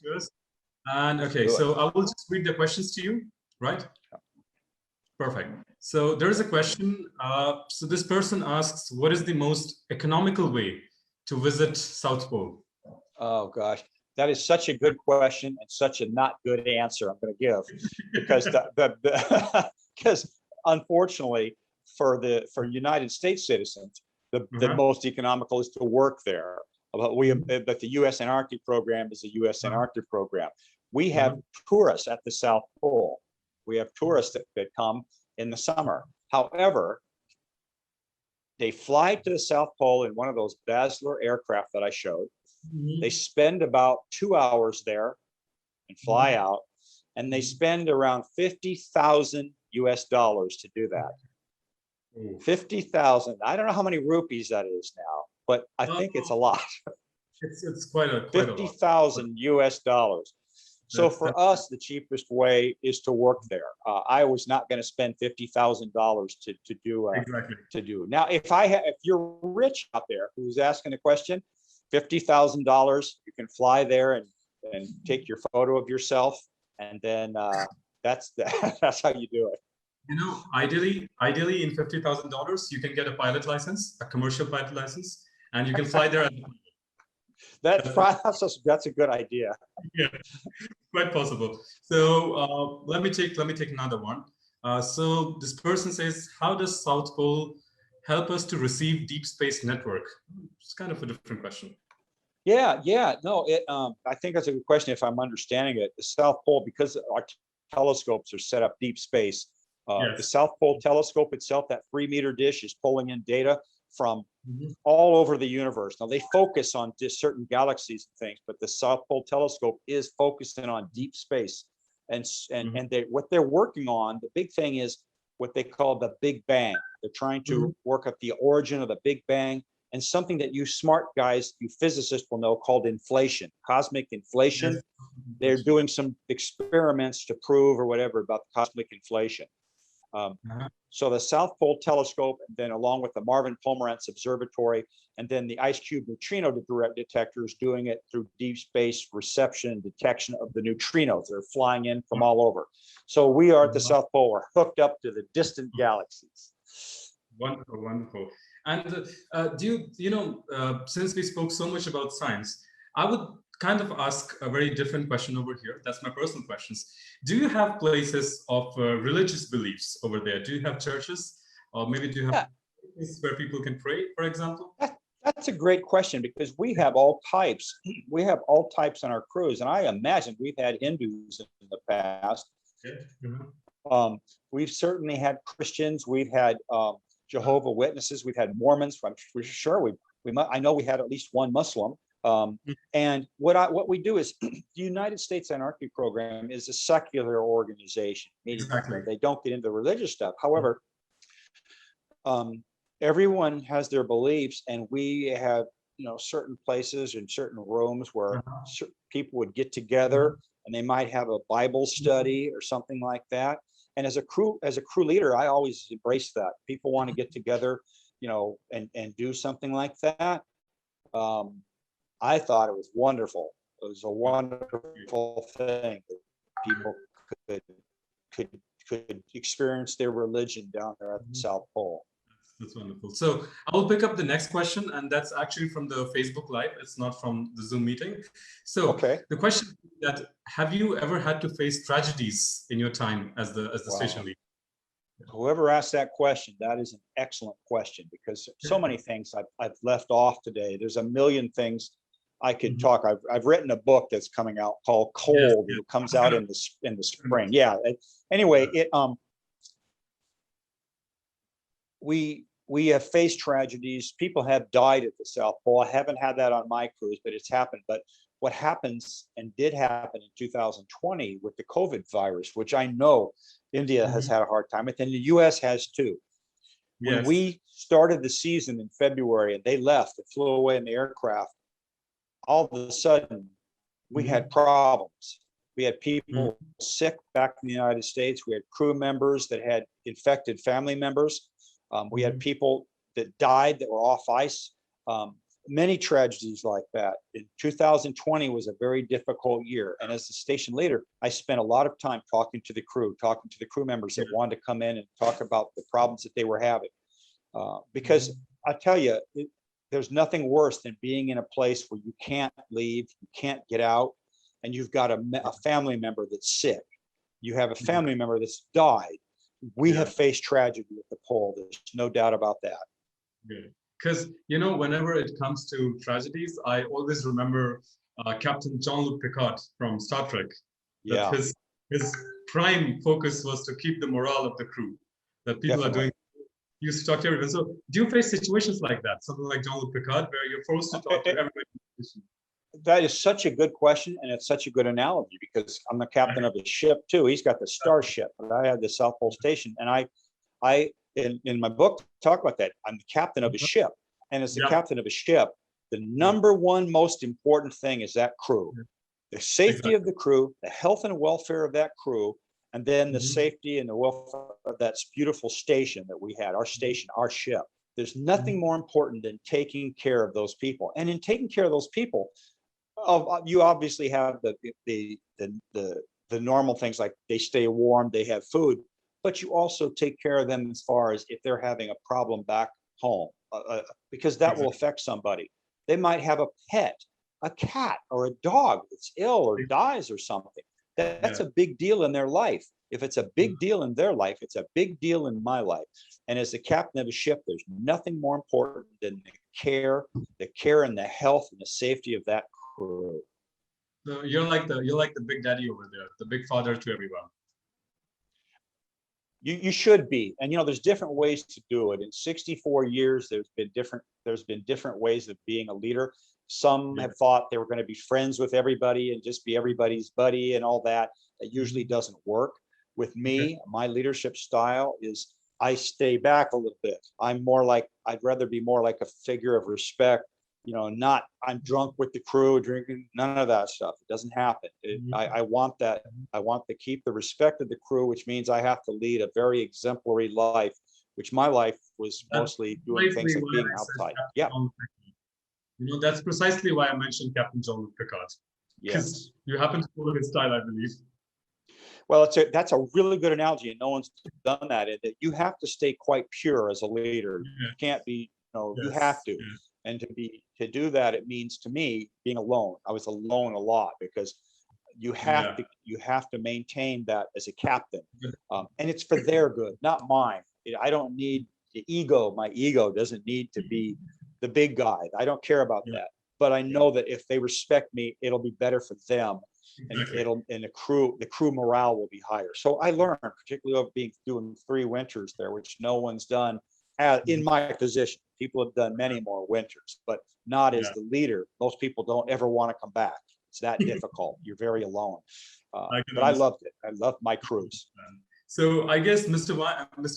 And okay, so I will just read the questions to you, right? Perfect. So there is a question. So this person asks, what is the most economical way to visit South Pole? Oh gosh, that is such a good question and such a not good answer I'm going to give, because because unfortunately for United States citizens, the most economical is to work there. But the U.S. Antarctic program is a U.S. Antarctic program. We have tourists at the South Pole. We have tourists that come in the summer. However, they fly to the South Pole in one of those Basler aircraft that I showed. They spend about 2 hours there and fly out, and they spend around $50,000 US to do that. 50,000. I don't know how many rupees that is now, but I think it's a lot. It's quite a lot. 50,000 US. So for us, the cheapest way is to work there. I was not going to spend $50,000 to do. Now, if you're rich out there who's asking a question, $50,000, you can fly there and take your photo of yourself, and then that's how you do it. You know, ideally, in $50,000, you can get a pilot license, a commercial pilot license, and you can fly there. That's a good idea. Yeah, quite possible. So let me take another one. So this person says, how does South Pole help us to receive deep space network? It's kind of a different question. Yeah. No, I think that's a good question if I'm understanding it. The South Pole, because our telescopes are set up deep space, the Yes. South Pole telescope itself, that 3-meter dish, is pulling in data from Mhm. all over the universe. Now they focus on just certain galaxies and things, but the South Pole telescope is focusing on deep space. And Mhm. what they're working on, the big thing is what they call the Big Bang. They're trying Mhm. to work at the origin of the Big Bang, and something that you smart guys, you physicists will know, called inflation, cosmic inflation. Yes. They're doing some experiments to prove or whatever about cosmic inflation. Um, Uh-huh. so the South Pole Telescope, and then along with the Marvin Pomerantz Observatory, and then the Ice Cube neutrino detectors, doing it through deep space reception and detection of the neutrinos that are flying in from all over. So we are at the South Pole, we're hooked up to the distant galaxies. Wonderful, wonderful. And since we spoke so much about science, I would kind of ask a very different question over here. That's my personal questions. Do you have places of religious beliefs over there? Do you have churches, or maybe do you have places where people can pray, for example? That's a great question, because we have all types. We have all types on our cruise, and I imagine we've had Hindus in the past. Yeah. Mhm. We've certainly had Christians. We've had Jehovah Witnesses. We've had Mormons. I'm sure I know we had at least one Muslim. And what we do is the United States Antarctic Program is a secular organization, meaning Exactly. they don't get into religious stuff. However, everyone has their beliefs, and we have certain places and certain rooms where people would get together, and they might have a Bible study or something like that. And as a crew leader, I always embrace that. People want to get together, and do something like that. I thought it was wonderful. It was a wonderful thing that people could experience their religion down there at the South Pole. That's wonderful. So I will pick up the next question, and that's actually from the Facebook Live. It's not from the Zoom meeting. So the question is that, have you ever had to face tragedies in your time as the station leader? Whoever asked that question, that is an excellent question, because so many things I've left off today. There's a million things I could talk. I've written a book that's coming out called Cold. It comes out in the spring. Yeah. Anyway, we have faced tragedies. People have died at the South Pole. I haven't had that on my cruise, but it's happened. But what happens, and did happen in 2020 with the COVID virus, which I know India has had a hard time with, and the US has too. When we started the season in February and they left and flew away in the aircraft, all of a sudden we had problems. We had people sick back in the United States. We had crew members that had infected family members. We had people that died that were off ice. Many tragedies like that. In 2020 was a very difficult year. And as the station leader, I spent a lot of time talking to the crew members that wanted to come in and talk about the problems that they were having. Because I tell you, there's nothing worse than being in a place where you can't leave, you can't get out, and you've got a family member that's sick. You have a family member that's died. We have faced tragedy at the pole. There's no doubt about that. Good. Because, whenever it comes to tragedies, I always remember Captain Jean-Luc Picard from Star Trek. Yeah. His prime focus was to keep the morale of the crew, that people are doing. He used to talk to everyone. So do you face situations like that, something like Jean-Luc Picard, where you're forced to talk to everybody? That is such a good question, and it's such a good analogy, because I'm the captain of a ship too. He's got the Starship, but I had the South Pole Station, and I in my book talk about that. I'm the captain of a ship, and as the captain of a ship, the number one most important thing is that crew, the safety of the crew, the health and welfare of that crew, and then the safety and the welfare of that beautiful station that we had, our station, our ship. There's nothing more important than taking care of those people, and in taking care of those people, you obviously have the normal things like they stay warm, they have food, but you also take care of them as far as if they're having a problem back home, because that will affect somebody. They might have a pet, a cat or a dog that's ill or dies or something. That's a big deal in their life. If it's a big deal in their life, it's a big deal in my life. And as the captain of a ship, there's nothing more important than the care and the health and the safety of that crew. So you're like the big daddy over there, the big father to everyone. You should be. And there's different ways to do it. In 64 years, there's been different ways of being a leader. Some have thought they were going to be friends with everybody and just be everybody's buddy and all that. That usually doesn't work. With me, my leadership style is I stay back a little bit. I'd rather be more like a figure of respect, not I'm drunk with the crew drinking, none of that stuff. It doesn't happen. I want that. I want to keep the respect of the crew, which means I have to lead a very exemplary life, which my life was mostly doing things like being outside. Yeah. That's precisely why I mentioned Captain John Picard. Because you happen to follow his style, I believe. Well, that's a really good analogy, and no one's done that. That you have to stay quite pure as a leader. You can't be, you have to. And to do that, it means to me being alone. I was alone a lot because you have to maintain that as a captain, and it's for their good, not mine. I don't need the ego. My ego doesn't need to be the big guy. I don't care about that. But I know that if they respect me, it'll be better for them. And the crew morale will be higher. So I learned, particularly over doing 3 winters there, which no one's done in my position. People have done many more winters, but not as the leader. Most people don't ever want to come back. It's that difficult. You're very alone. But I loved it. I loved my cruise. So I guess, Mr.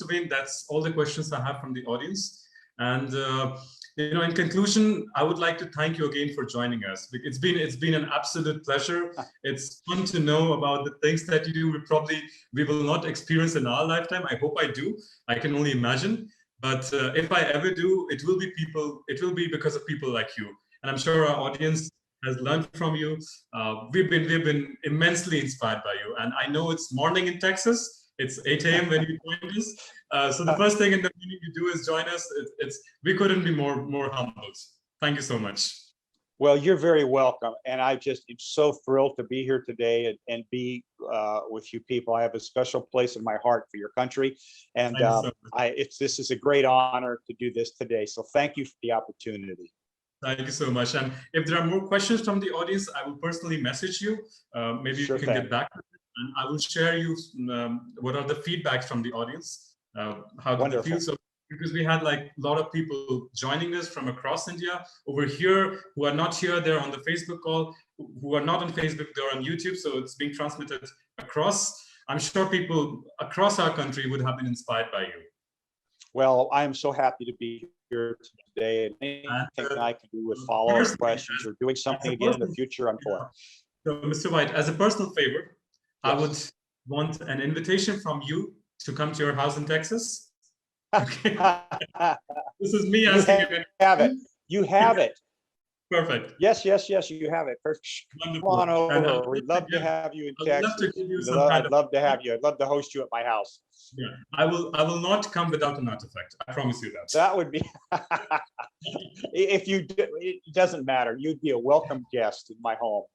Wayne, that's all the questions I have from the audience. And in conclusion, I would like to thank you again for joining us. It's been an absolute pleasure. It's fun to know about the things that you do. We will not experience in our lifetime. I hope I do. I can only imagine. But if I ever do, it will be because of people like you. And I'm sure our audience has learned from you. We've been immensely inspired by you. And I know it's morning in Texas. It's 8 a.m. when you joined us. So the first thing in the morning you do is join us. We couldn't be more humbled. Thank you so much. Well, you're very welcome. And I just am so thrilled to be here today and be with you people. I have a special place in my heart for your country. And this is a great honor to do this today. So thank you for the opportunity. Thank you so much. And if there are more questions from the audience, I will personally message you. Maybe you can get back to it. And I will share you what are the feedbacks from the audience, how did they feel. So, because we had a lot of people joining us from across India over here who are not here, they're on the Facebook call, who are not on Facebook, they're on YouTube. So it's being transmitted across. I'm sure people across our country would have been inspired by you. Well, I'm so happy to be here today. And anything I can do with follow-up questions or doing something again in the future, I'm for. So, Mr. White, as a personal favor, I would want an invitation from you to come to your house in Texas. Okay. This is me asking you. Have it. You have it. Perfect. Yes, you have it. Perfect. Come on over. We'd love to have you in Texas. I'd love to have you. I'd love to host you at my house. Yeah, I will not come without an artifact. I promise you that. That would be. If you do, it doesn't matter. You'd be a welcome guest in my home.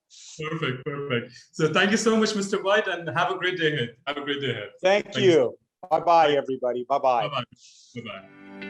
Perfect. So thank you so much, Mr. White, and have a great day ahead. Thank you. Bye-bye, everybody. Bye-bye. Bye-bye.